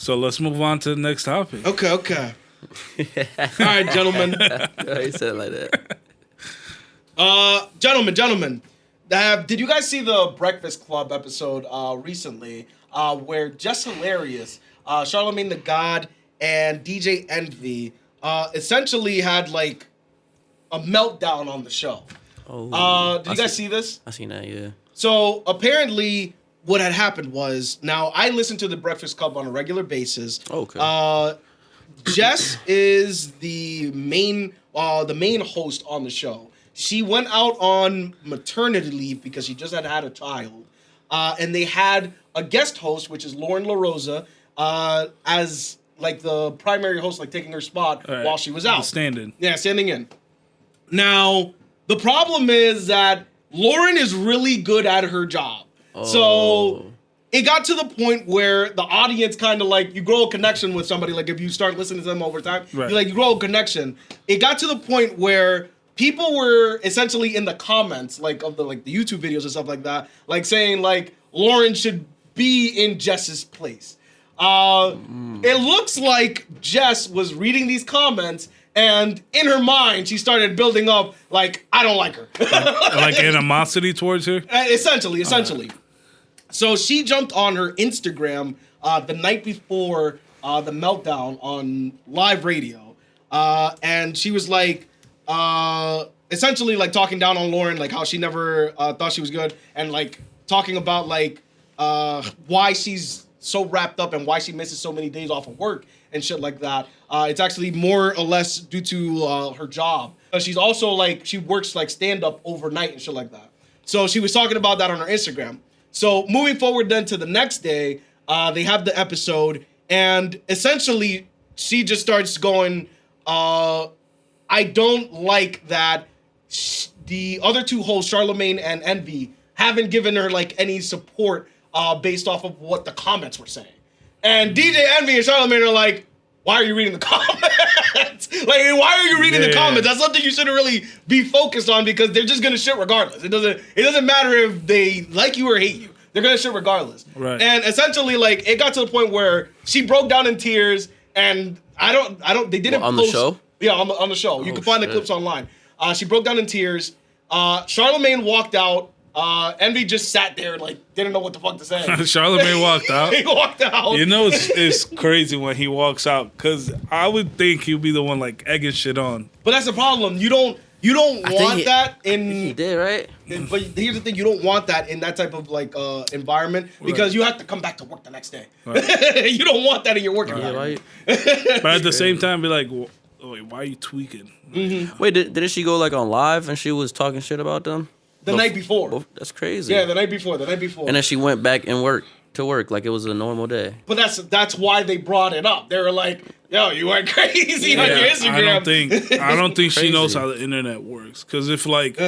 So let's move on to the next topic. Okay. All right, gentlemen. He said it like that. Gentlemen. Did you guys see the Breakfast Club episode recently where Jess Halerious, Charlemagne the God, and DJ Envy essentially had like a meltdown on the show? Oh, did you guys see this? I seen that, yeah. So apparently what had happened was, now I listen to the Breakfast Club on a regular basis. Okay. Jess is the main host on the show. She went out on maternity leave because she just had a child. And they had a guest host, which is Lauren LaRosa, as like the primary host, like taking her spot while she was out. Standing. Yeah, standing in. Now, the problem is that Lauren is really good at her job. Oh. So it got to the point where the audience kind of like, you grow a connection with somebody. Like if you start listening to them over time, you grow a connection. It got to the point where people were essentially in the comments, like of the YouTube videos and stuff like that, like saying like Lauren should be in Jess's place. It looks like Jess was reading these comments, and in her mind, she started building up, like, I don't like her. Like animosity towards her? Essentially. So she jumped on her Instagram the night before the meltdown on live radio. And she was like, essentially like talking down on Lauren, like how she never thought she was good. And like talking about like why she's so wrapped up and why she misses so many days off of work and shit like that. It's actually more or less due to her job. She's also like, she works like stand up overnight and shit like that. So she was talking about that on her Instagram. So moving forward then to the next day, they have the episode, and essentially she just starts going, I don't like that the other two hosts, Charlemagne and Envy, haven't given her like any support based off of what the comments were saying. And DJ Envy and Charlemagne are like, why are you reading the comments? Like, why are you reading the comments? That's something you shouldn't really be focused on, because they're just gonna shit regardless. It doesn't matter if they like you or hate you. They're gonna shit regardless. Right. And essentially, like, it got to the point where she broke down in tears, and they didn't on post, the show? Yeah, on the show. You can find the clips online. She broke down in tears. Charlemagne walked out. Envy just sat there, like, didn't know what the fuck to say. Charlemagne walked out. He walked out. You know, it's crazy when he walks out, because I would think he'll be the one, like, egging shit on. But that's the problem. You don't want that in... He did, right? But here's the thing. You don't want that in that type of, like, environment, because you have to come back to work the next day. Right. You don't want that in your work environment. But at the same time, be like, wait, why are you tweaking? Mm-hmm. Wait, didn't she go, like, on live and she was talking shit about them? The night before. That's crazy. Yeah, the night before. And then she went back and worked like it was a normal day. But that's why they brought it up. They were like, yo, you went crazy on your Instagram. I don't think she knows how the internet works. Because if, like,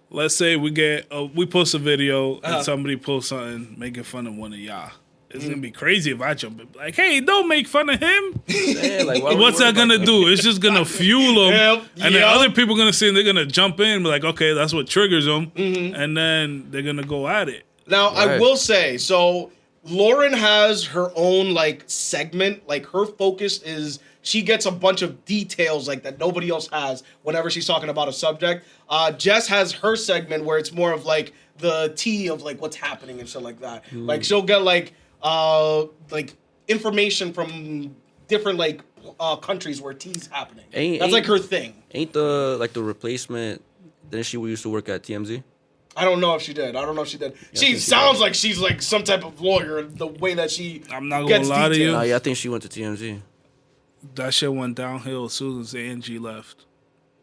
let's say we post a video and somebody posts something making fun of one of y'all. It's going to be crazy if I jump in. Like, hey, don't make fun of him. Yeah, like, what's that going to do? It's just going to fuel him. And then other people are going to see, and they're going to jump in and be like, okay, that's what triggers them. Mm-hmm. And then they're going to go at it. Now, I will say, so Lauren has her own, like, segment. Like, her focus is she gets a bunch of details, like, that nobody else has whenever she's talking about a subject. Jess has her segment where it's more of, like, the tea of, like, what's happening and shit like that. Mm. Like, she'll get, like information from different like countries where tea's happening. That's like her thing. Ain't the replacement? Didn't she used to work at TMZ? I don't know if she did. She sounds like she's like some type of lawyer. The way that she I'm not gonna lie to you. Yeah, I think she went to TMZ. That shit went downhill as soon as Angie left.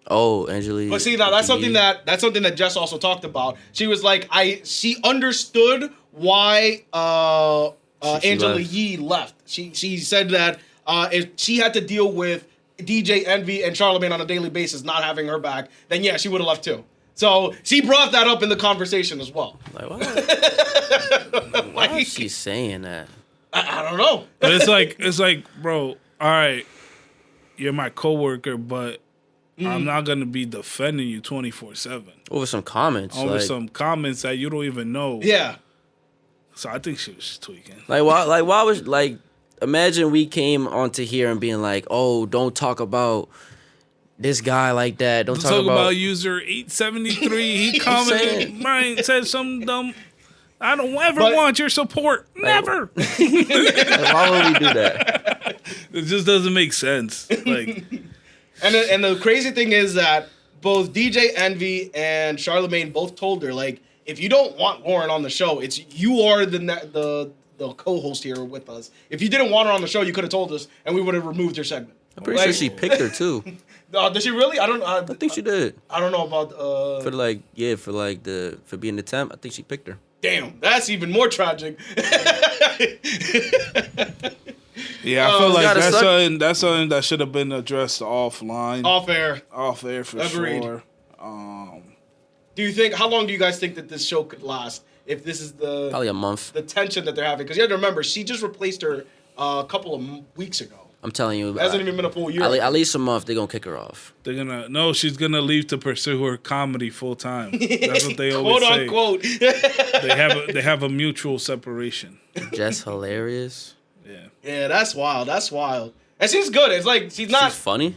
Oh, Angelique. But see, now that's something that Jess also talked about. She was like, she understood why Angela Yee left. She said that if she had to deal with DJ Envy and Charlemagne on a daily basis not having her back, then yeah, she would have left too. So she brought that up in the conversation as well. Like what? Why is she saying that? I don't know. But it's like, bro, all right, you're my coworker, but I'm not gonna be defending you 24/7 over some comments. Some comments that you don't even know. Yeah. So I think she was just tweaking. Why was imagine we came onto here and being like, oh, don't talk about this guy like that. Don't talk about user 873. He commented, Brian said something dumb. I don't ever want your support. Never. Why would we do that? It just doesn't make sense. Like, and the crazy thing is that both DJ Envy and Charlemagne both told her, like, if you don't want Lauren on the show, it's you are the co-host here with us. If you didn't want her on the show, you could have told us, and we would have removed your segment. I'm pretty sure she picked her too. Did she really? I think she did. I don't know about for being the temp. I think she picked her. Damn, that's even more tragic. Yeah, I feel like that's something that should have been addressed offline. Off air For Agreed. sure. Do you think, how long do you guys think that this show could last? If this is probably a month. The tension that they're having. Because you have to remember, she just replaced her a couple of weeks ago. I'm telling you. It hasn't even been a full year. At least a month, they're going to kick her off. She's going to leave to pursue her comedy full time. That's what they always say. Quote, unquote. They have a mutual separation. Jess Halerious. Yeah. Yeah, that's wild. That's wild. And she's good. It's like, she's funny.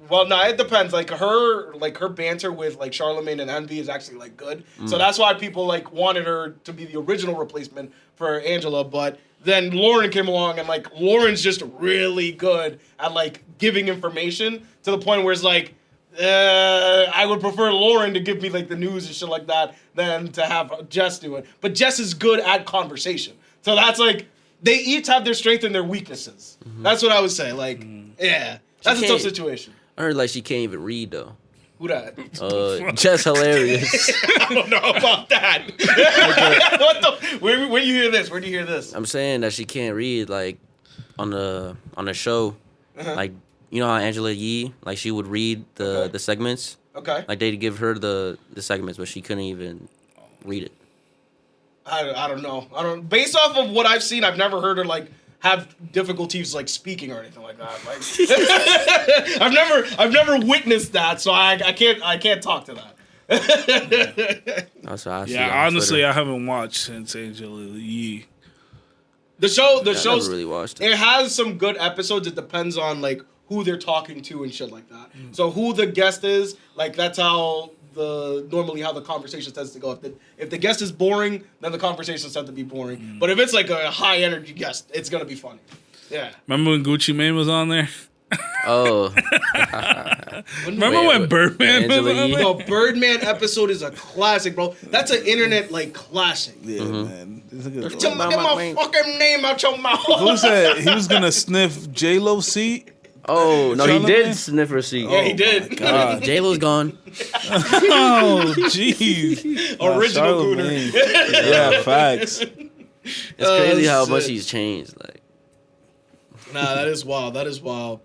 Well, no, it depends. Like her banter with like Charlemagne and Envy is actually like good. So that's why people like wanted her to be the original replacement for Angela. But then Lauren came along and like Lauren's just really good at like giving information to the point where it's like I would prefer Lauren to give me like the news and shit like that than to have Jess do it. But Jess is good at conversation. So that's like they each have their strengths and their weaknesses. That's what I would say. Like, yeah. That's a tough situation. I heard like she can't even read though. Who that? Just Halerious. I don't know about that. Where do you hear this? Where do you hear this? I'm saying that she can't read like on the show. Like, you know how Angela Yee, like she would read the segments. Okay. Like they'd give her the segments, but she couldn't even read it. I don't know. Based off of what I've seen, I've never heard her like have difficulties like speaking or anything like that. Like I've never witnessed that, so I can't talk to that. That's what I see. Yeah, honestly, I haven't watched since Angela Yee. The show's never really watched it. It has some good episodes. It depends on like who they're talking to and shit like that. So who the guest is, like that's how normally how the conversation tends to go. If the guest is boring, then the conversations tend to be boring. But if it's like a high energy guest, it's gonna be funny. Yeah. Remember when Gucci Mane was on there? Oh. Remember when Birdman was on there? No, Birdman episode is a classic, bro. That's an internet like classic. Yeah, man. Get my fucking name out your mouth. Who said he was gonna sniff J-Lo's seat? Oh, no, he did sniff her seat. Yeah, he did. J-Lo's gone. Oh, jeez. Original Gooner. Yeah, facts. It's crazy how much he's changed. Like, nah, that is wild. That is wild.